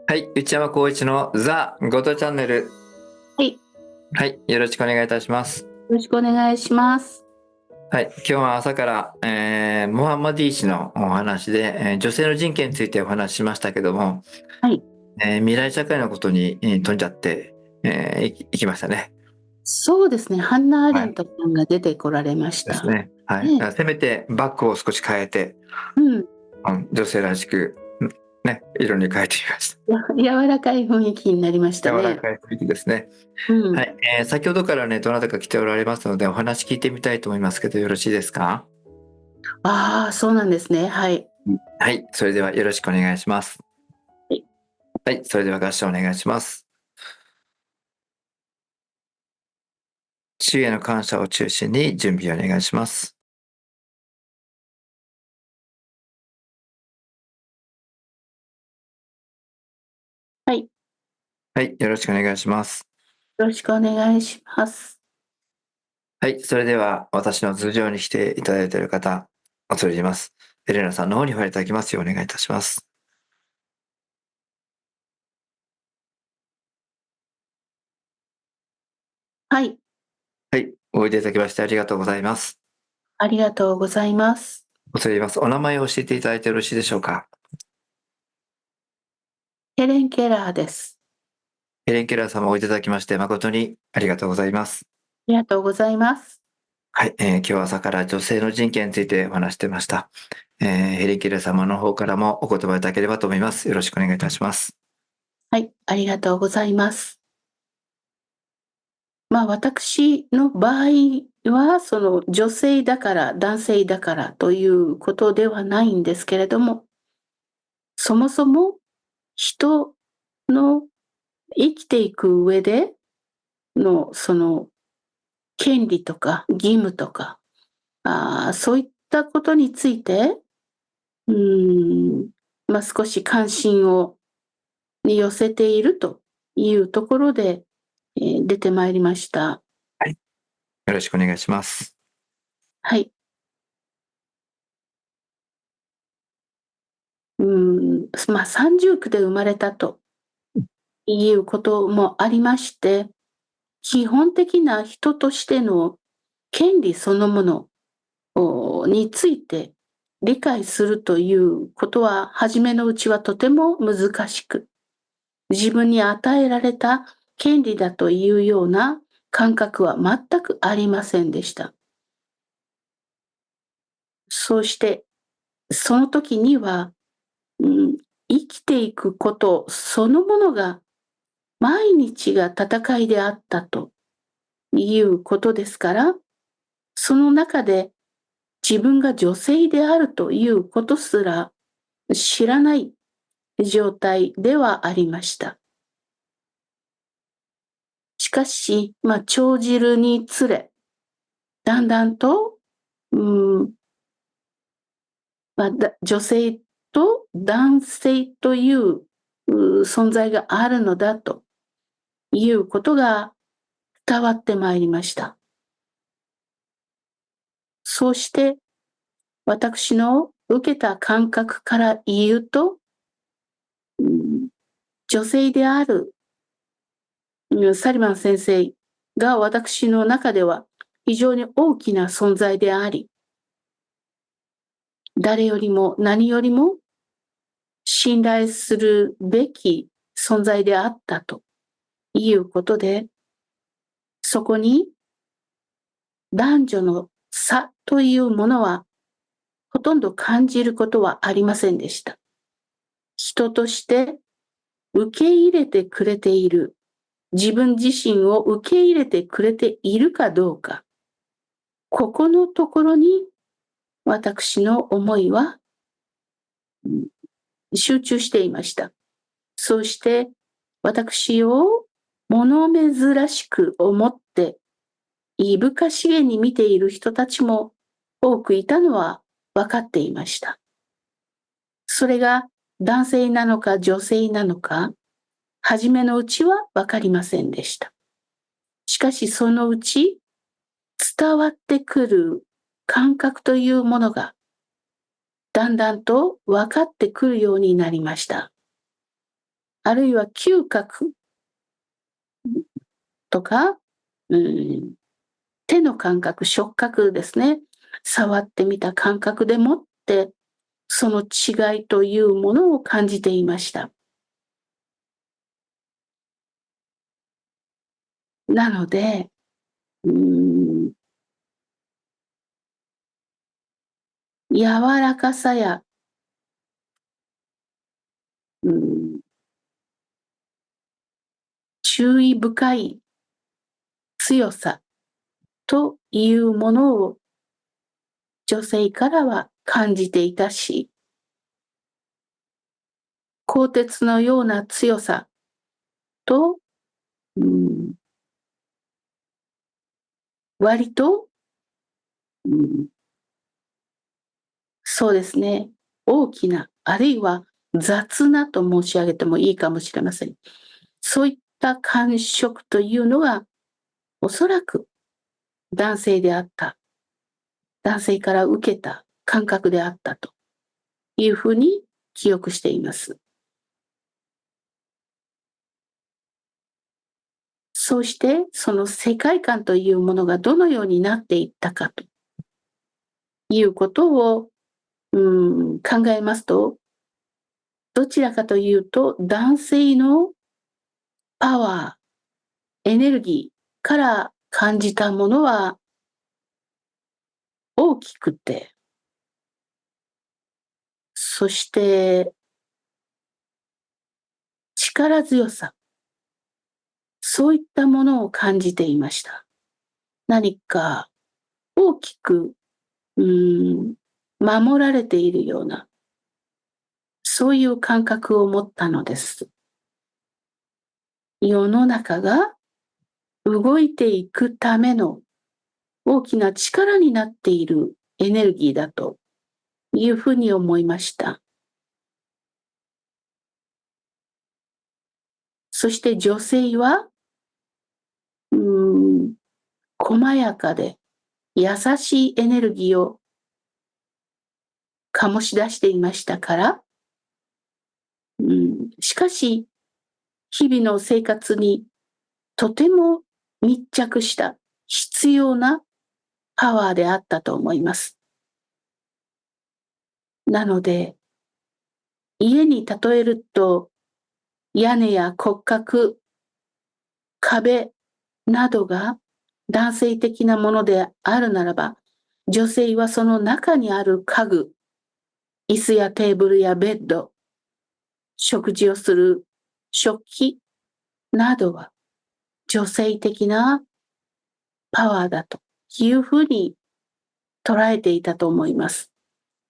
はい、内山光一のザ・ゴトチャンネル。はい、よはい、よろしくお願いいたします。ろしくお願いします。はい、今日は朝から、モハンマディ氏のお話で、女性の人権についてお話ししましたけども、はい、未来社会のことに、飛んじゃって、いきましたね。そうですね、ハンナ・アーはい、レントさんが出てこられました。ですね。はい、だね、からせめてバッグを少し変えて、うん、女性らしく、ね、色に変えてみました。柔らかい雰囲気になりました柔らね。かい雰囲気ですね。うん、はい、先ほどからね、どなたか来ておられますので、お話聞いてみたいと思いますけど、よろしいですか？ああ、そうなんですね。はい。はい、それではよろしくお願いします。はい、はい、それでは合唱お願いします。主への感謝を中心に準備をお願いします。はい、はい、よろしくお願いします。よろしくお願いします。はい、それでは私の頭上に来ていただいている方、恐れ入ります。エレナさんの方にお入りいただきますようお願いいたします。はい、はい、おいでいただきましてありがとうございます。ありがとうございます。恐れ入ります。お名前を教えていただいてよろしいでしょうか？ヘレン・ケラーです。ヘレン・ケラー様をおいでいただきまして誠にありがとうございます。ありがとうございます。はい、今日は朝から女性の人権についてお話してました。ヘレン・ケラー様の方からもお言葉いただければと思います。よろしくお願いいたします。はい、ありがとうございます。私の場合は、その女性だから男性だからということではないんですけれども、そもそも人の生きていく上でのその権利とか義務とか、そういったことについて、うーん、少し関心をに寄せているというところで、出てまいりました。はい、よろしくお願いします。はい。三重苦で生まれたということもありまして、基本的な人としての権利そのものについて理解するということは、初めのうちはとても難しく、自分に与えられた権利だというような感覚は全くありませんでした。そうして、その時には、うん、生きていくことそのものが毎日が戦いであったということですから、その中で自分が女性であるということすら知らない状態ではありました。しかし、長じるにつれ、だんだんと、うん、女性と男性という存在があるのだということが伝わってまいりました。そうして私の受けた感覚から言うと、うん、女性である、サリバン先生が私の中では非常に大きな存在であり、誰よりも何よりも信頼するべき存在であったということで、そこに男女の差というものはほとんど感じることはありませんでした。人として受け入れてくれている、自分自身を受け入れてくれているかどうか、ここのところに私の思いは集中していました。そうして私を物珍しく思っていぶかしげに見ている人たちも多くいたのは分かっていました。それが男性なのか女性なのか、初めのうちは分かりませんでした。しかしそのうち伝わってくる感覚というものがだんだんと分かってくるようになりました。あるいは嗅覚とか、手の感覚、触覚ですね。触ってみた感覚でもって、その違いというものを感じていました。なので、柔らかさや、うん、注意深い強さというものを女性からは感じていたし、鋼鉄のような強さと、うん、割と、うん、そうですね、大きな、あるいは雑なと申し上げてもいいかもしれません。そういった感触というのが、おそらく男性であった、男性から受けた感覚であったというふうに記憶しています。そうして、その世界観というものがどのようになっていったかということを、考えますと、どちらかというと、男性のパワー、エネルギーから感じたものは大きくて、そして力強さ、そういったものを感じていました。何か大きく、守られているような、そういう感覚を持ったのです。世の中が動いていくための大きな力になっているエネルギーだというふうに思いました。そして女性は、うーん、細やかで優しいエネルギーを醸し出していましたから、しかし、日々の生活にとても密着した必要なパワーであったと思います。なので、家に例えると、屋根や骨格、壁などが男性的なものであるならば、女性はその中にある家具、椅子やテーブルやベッド、食事をする食器などは女性的なパワーだというふうに捉えていたと思います。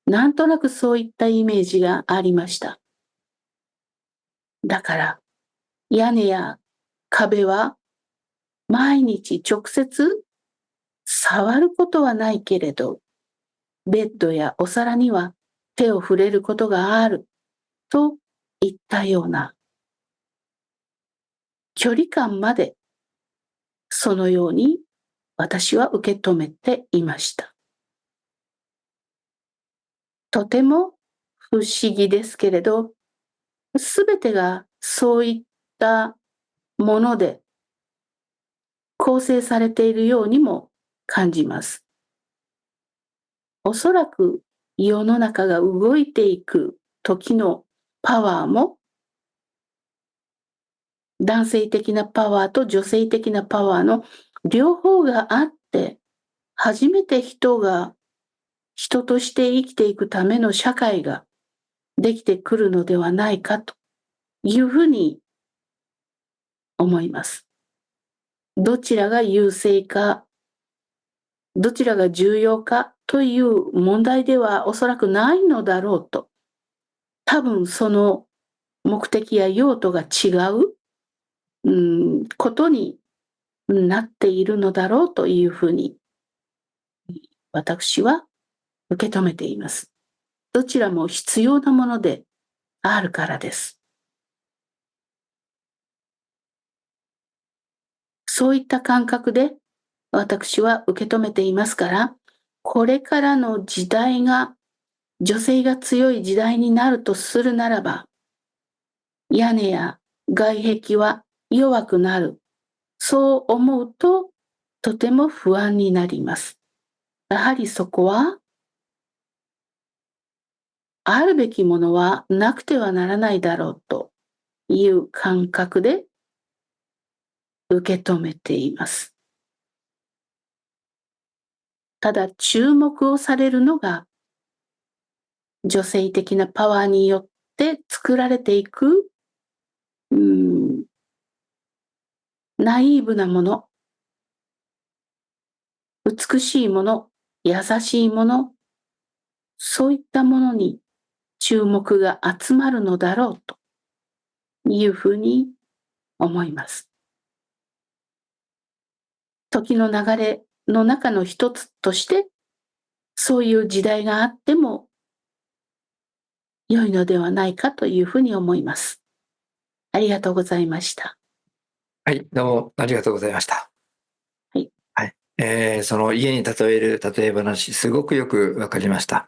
なんとなくそういったイメージがありました。だから屋根や壁は毎日直接触ることはないけれど、ベッドやお皿には手を触れることがあるといったような距離感までそのように私は受け止めていました。とても不思議ですけれど、すべてがそういったもので構成されているようにも感じます。おそらく世の中が動いていく時のパワーも男性的なパワーと女性的なパワーの両方があって、初めて人が人として生きていくための社会ができてくるのではないかというふうに思います。どちらが優勢か、どちらが重要かという問題ではおそらくないのだろうと。多分その目的や用途が違うことになっているのだろうというふうに私は受け止めています。どちらも必要なものであるからです。そういった感覚で私は受け止めていますから、これからの時代が女性が強い時代になるとするならば、屋根や外壁は弱くなる。そう思うと、とても不安になります。やはりそこは、あるべきものはなくてはならないだろうという感覚で受け止めています。ただ注目をされるのが、女性的なパワーによって作られていく、うーん、ナイーブなもの、美しいもの、優しいもの、そういったものに注目が集まるのだろうというふうに思います。時の流れの中の一つとして、そういう時代があっても良いのではないかというふうに思います。ありがとうございました。はい、どうもありがとうございました。はい。はい。その家に例える例え話、すごくよくわかりました。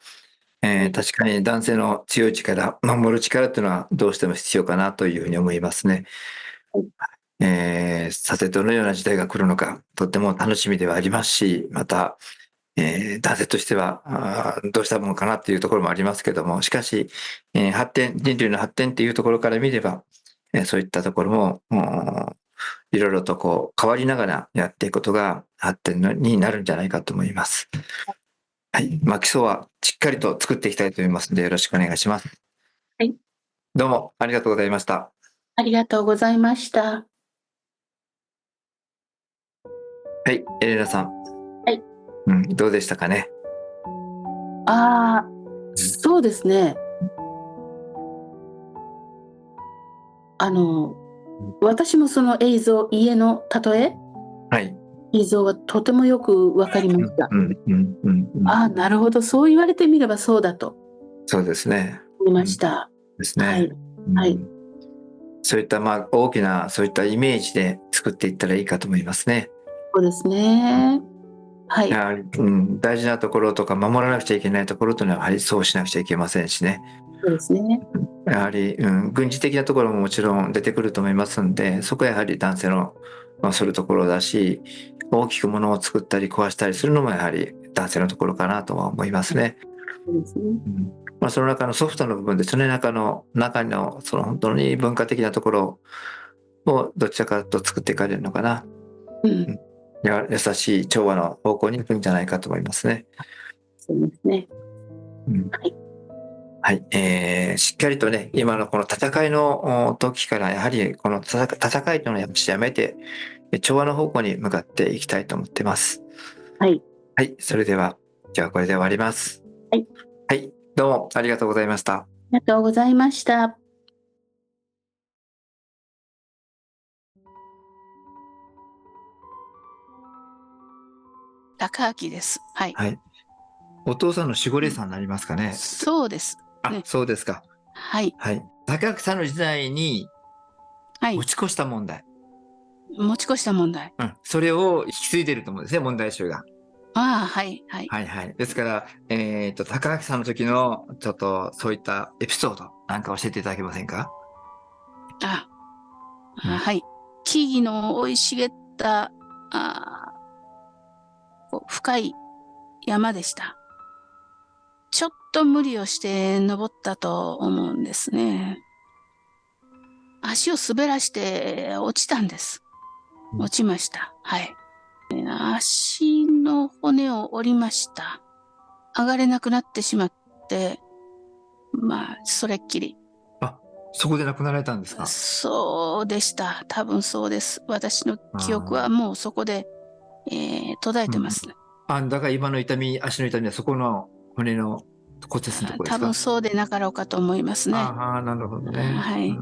確かに男性の強い力、守る力っていうのはどうしても必要かなというふうに思いますね。さてどのような時代が来るのか、とっても楽しみではありますし、また、男性としてはどうしたものかなっていうところもありますけども、しかし、人類の発展っていうところから見れば、そういったところも、いろいろとこう変わりながらやっていくことが発展になるんじゃないかと思います。はい。基礎はしっかりと作っていきたいと思いますので、よろしくお願いします。はい。どうもありがとうございました。ありがとうございました。はい、エレナさん。はい。どうでしたかね。そうですね。私もその映像、家の例え、はい。映像はとてもよくわかりました。なるほど、そう言われてみればそうだとそうですね。思いました。ですね。はい。はい。そういった大きなそういったイメージで作っていったらいいかと思いますね。そうですね。はい。やはり、大事なところとか守らなくちゃいけないところというのはやはりそうしなくちゃいけませんしね。そうですね。やはり、軍事的なところももちろん出てくると思いますんで、そこはやはり男性の、するところだし、大きくものを作ったり壊したりするのもやはり男性のところかなとは思いますね。そうですね。その中のソフトの部分で、その中のその本当に文化的なところをどちらかと作っていかれるのかな。優しい調和の方向に行くんじゃないかと思いますね。そうですね。はい。しっかりとね、今のこの戦いの時からやはりこの戦いというのはやめて調和の方向に向かっていきたいと思ってます。はい。はい。それでは、じゃあこれで終わります。はい。はい。どうもありがとうございました。ありがとうございました。高明です。はい。はい。お父さんの守護霊さんになりますかね。そうです。ね、そうですか。はい。はい。高明さんの時代にはい。持ち越した問題。持ち越した問題。それを引き継いでると思うんですね、問題集が。はい。はい。はいはい。ですから、高明さんの時の、ちょっと、そういったエピソードなんか教えていただけませんか？はい。木々の生い茂った、深い山でした。ちょっと無理をして登ったと思うんですね。足を滑らして落ちたんです。落ちました。はい。足の骨を折りました。上がれなくなってしまって、それっきり。そこで亡くなられたんですか？そうでした。多分そうです。私の記憶はもうそこで、途絶えてますね。だから今の痛み、足の痛みはそこの骨の骨折のところですか？多分そうでなかろうかと思いますね。なるほどね。はい。